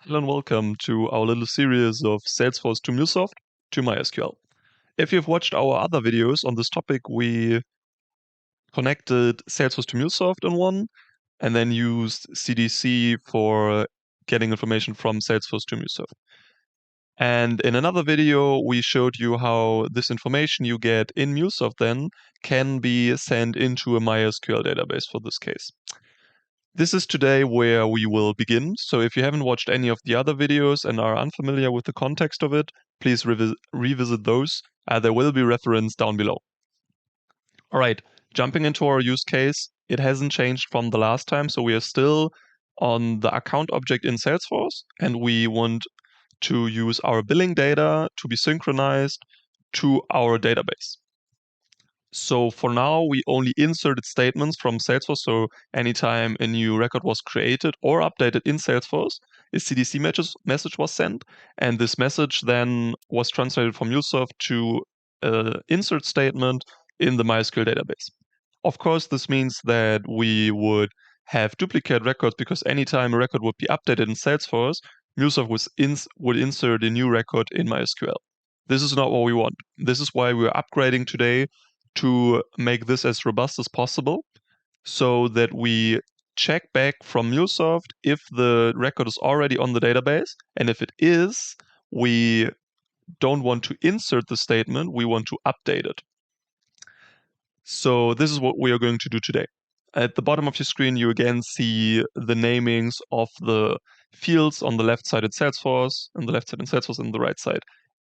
Hello and welcome to our little series of Salesforce to Mulesoft to MySQL. If you've watched our other videos on this topic, we connected Salesforce to Mulesoft in one and then used CDC for getting information from Salesforce to Mulesoft. And in another video, we showed you how this information you get in Mulesoft then can be sent into a MySQL database for this case. This is today where we will begin, so if you haven't watched any of the other videos and are unfamiliar with the context of it, please revisit those. There will be reference down below. Alright, jumping into our use case, it hasn't changed from the last time, so we are still on the account object in Salesforce, and we want to use our billing data to be synchronized to our database. So for now, we only inserted statements from Salesforce. So anytime a new record was created or updated in Salesforce, a CDC message was sent. And this message then was translated from Mulesoft to an insert statement in the MySQL database. Of course, this means that we would have duplicate records because anytime a record would be updated in Salesforce, Mulesoft would insert a new record in MySQL. This is not what we want. This is why we're upgrading today to make this as robust as possible so that we check back from Mulesoft if the record is already on the database. And if it is, we don't want to insert the statement, we want to update it. So this is what we are going to do today. At the bottom of your screen, you again see the namings of the fields on the left side in Salesforce, and the left side in Salesforce, and the right side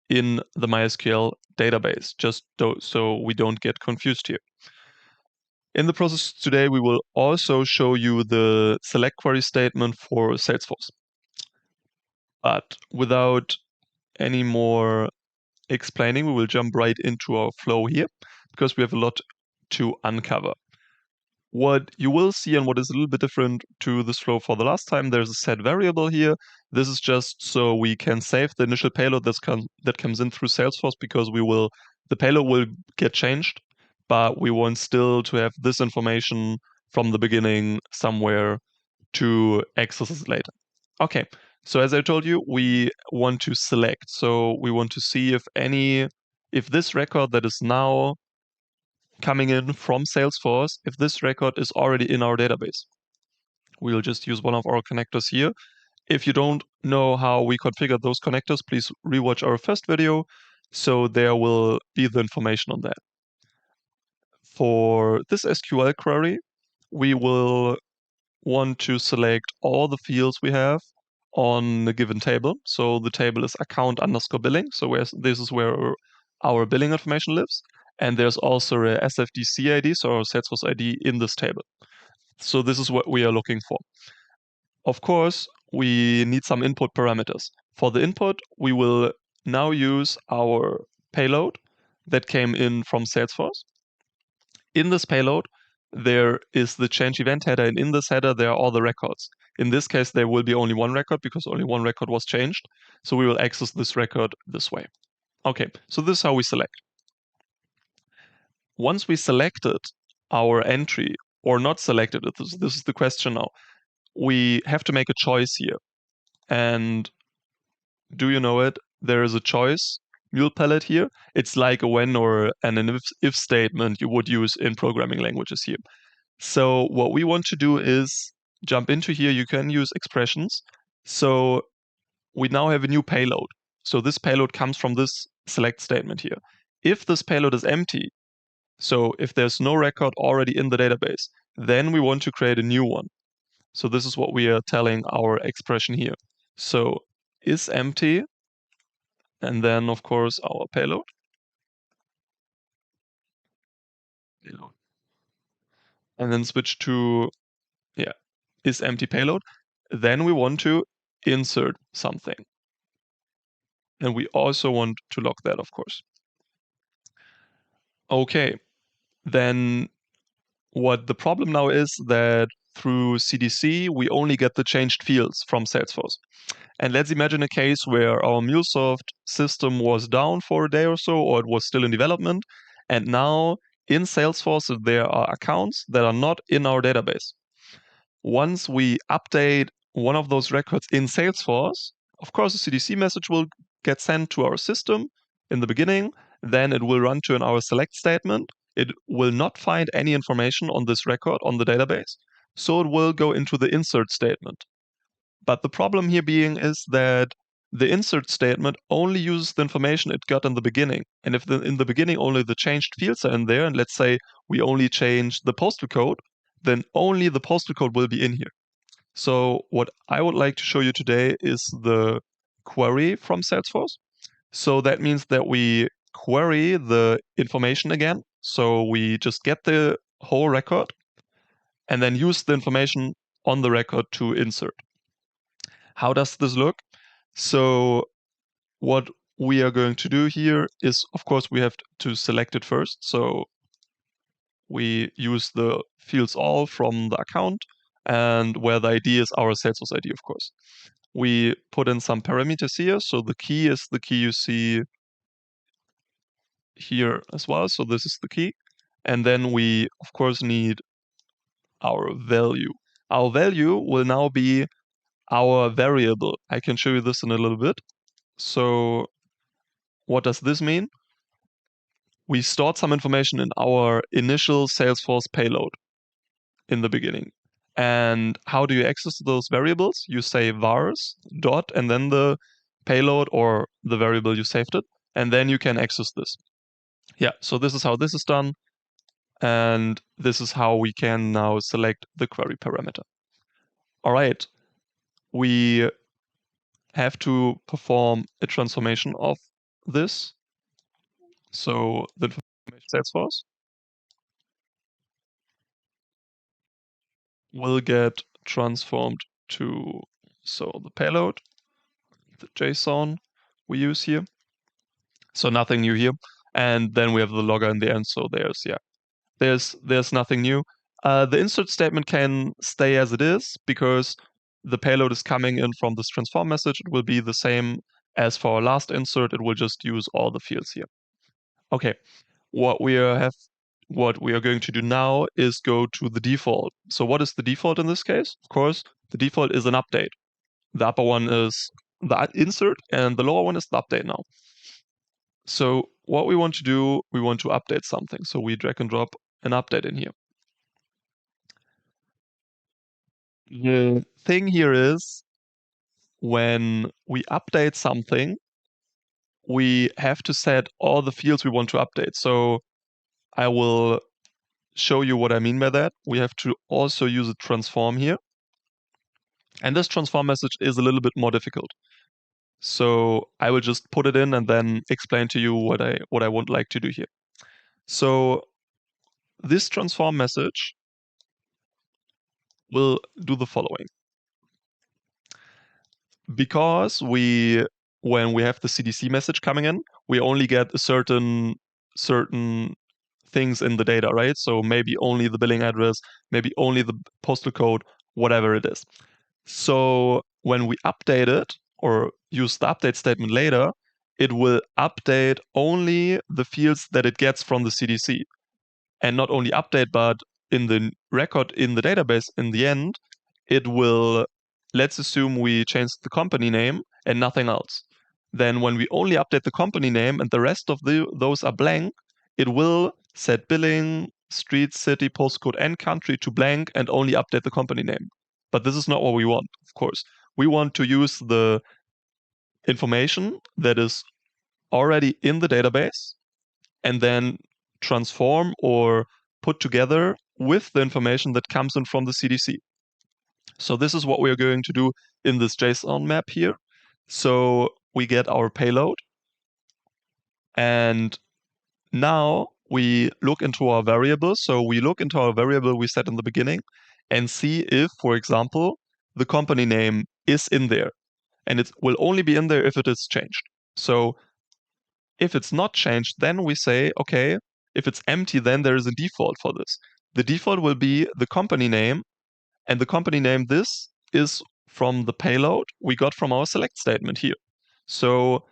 in the MySQL database, just so we don't get confused here. In the process today, we will also show you the select query statement for Salesforce. But without any more explaining, we will jump right into our flow here because we have a lot to uncover. What you will see and what is a little bit different to this flow for the last time, there's a set variable here. This is just so we can save the initial payload that comes in through Salesforce because the payload will get changed, but we want still to have this information from the beginning somewhere to access it later. Okay, so as I told you, we want to select. So we want to see if this record that is now coming in from Salesforce, if this record is already in our database. We'll just use one of our connectors here. If you don't know how we configure those connectors, please rewatch our first video. So there will be the information on that. For this SQL query, we will want to select all the fields we have on a given table. So the table is account_billing. So this is where our billing information lives. And there's also a SFDC ID, so our Salesforce ID in this table. So this is what we are looking for. Of course, we need some input parameters. For the input, we will now use our payload that came in from Salesforce. In this payload, there is the change event header, and in this header, there are all the records. In this case, there will be only one record because only one record was changed. So we will access this record this way. Okay, so this is how we select. Once we selected our entry or not selected it, this is the question now, we have to make a choice here. And do you know it? There is a choice mule palette here. It's like a when or an if statement you would use in programming languages here. So what we want to do is jump into here. You can use expressions. So we now have a new payload. So this payload comes from this select statement here. If this payload is empty, so if there's no record already in the database, then we want to create a new one. So this is what we are telling our expression here. So is empty, and then of course our payload. And then switch to, is empty payload. Then we want to insert something. And we also want to lock that, of course. Okay, then what the problem now is that through CDC, we only get the changed fields from Salesforce. And let's imagine a case where our Mulesoft system was down for a day or so, or it was still in development. And now in Salesforce, there are accounts that are not in our database. Once we update one of those records in Salesforce, of course, a CDC message will get sent to our system in the beginning. Then it will run to an our select statement. It will not find any information on this record on the database. So it will go into the insert statement. But the problem here being is that the insert statement only uses the information it got in the beginning. And if in the beginning only the changed fields are in there, and let's say we only change the postal code, then only the postal code will be in here. So what I would like to show you today is the query from Salesforce. So that means that we query the information again. So we just get the whole record and then use the information on the record to insert. How does this look? So what we are going to do here is, of course, we have to select it first. So we use the fields all from the account, and where the ID is our Salesforce ID, of course. We put in some parameters here. So the key is the key you see here as well. So this is the key. And then we, of course, need our value. Our value will now be our variable. I can show you this in a little bit. So what does this mean? We stored some information in our initial Salesforce payload in the beginning. And how do you access those variables? You say vars dot and then the payload or the variable you saved it, and then you can access this. Yeah, so this is how this is done. And this is how we can now select the query parameter. All right, we have to perform a transformation of this. So the information Salesforce will get transformed to, so the payload, the JSON we use here. So nothing new here. And then we have the logger in the end. So there's nothing new. The insert statement can stay as it is because the payload is coming in from this transform message. It will be the same as for our last insert. It will just use all the fields here. Okay, what we are going to do now is go to the default. So what is the default in this case? Of course, the default is an update. The upper one is the insert and the lower one is the update now. So what we want to do, we want to update something. So we drag and drop an update in here. The thing here is when we update something, we have to set all the fields we want to update. So I will show you what I mean by that. We have to also use a transform here. And this transform message is a little bit more difficult. So I will just put it in and then explain to you what I would like to do here. So this transform message will do the following. Because when we have the CDC message coming in, we only get a certain things in the data, right? So maybe only the billing address, maybe only the postal code, whatever it is. So when we update it or use the update statement later, it will update only the fields that it gets from the CDC. And not only update, but in the record in the database in the end, it will, let's assume we changed the company name and nothing else. Then when we only update the company name and the rest of those are blank, it will set billing, street, city, postcode, and country to blank and only update the company name. But this is not what we want, of course. We want to use the information that is already in the database and then transform or put together with the information that comes in from the CDC. So this is what we're going to do in this JSON map here. So we get our payload. And now we look into our variable. So we look into our variable we set in the beginning and see if, for example, the company name is in there. And it will only be in there if it is changed. So if it's not changed, then we say, okay, if it's empty, then there is a default for this. The default will be the company name. And the company name, this is from the payload we got from our select statement here. So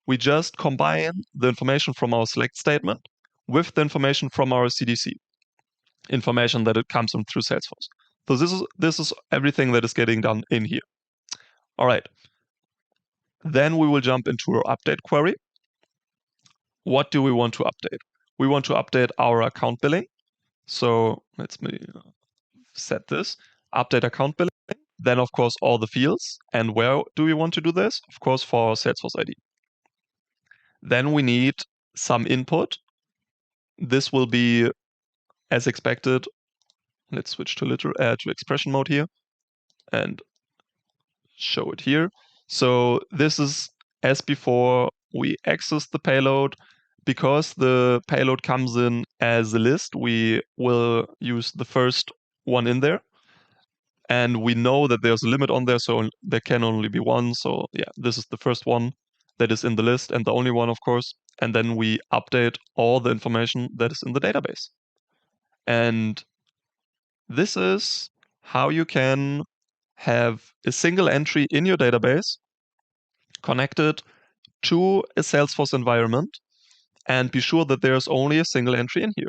we just combine the information from our select statement with the information from our CDC, information that it comes in through Salesforce. So this is everything that is getting done in here. All right. Then we will jump into our update query. What do we want to update? We want to update our account billing. So let me set this, update account billing. Then, of course, all the fields. And where do we want to do this? Of course, for Salesforce ID. Then we need some input. This will be, as expected, let's switch to expression mode here and show it here. So this is, as before, we access the payload. Because the payload comes in as a list, we will use the first one in there. And we know that there's a limit on there, so there can only be one. So yeah, this is the first one that is in the list and the only one, of course. And then we update all the information that is in the database. And this is how you can have a single entry in your database connected to a Salesforce environment and be sure that there's only a single entry in here.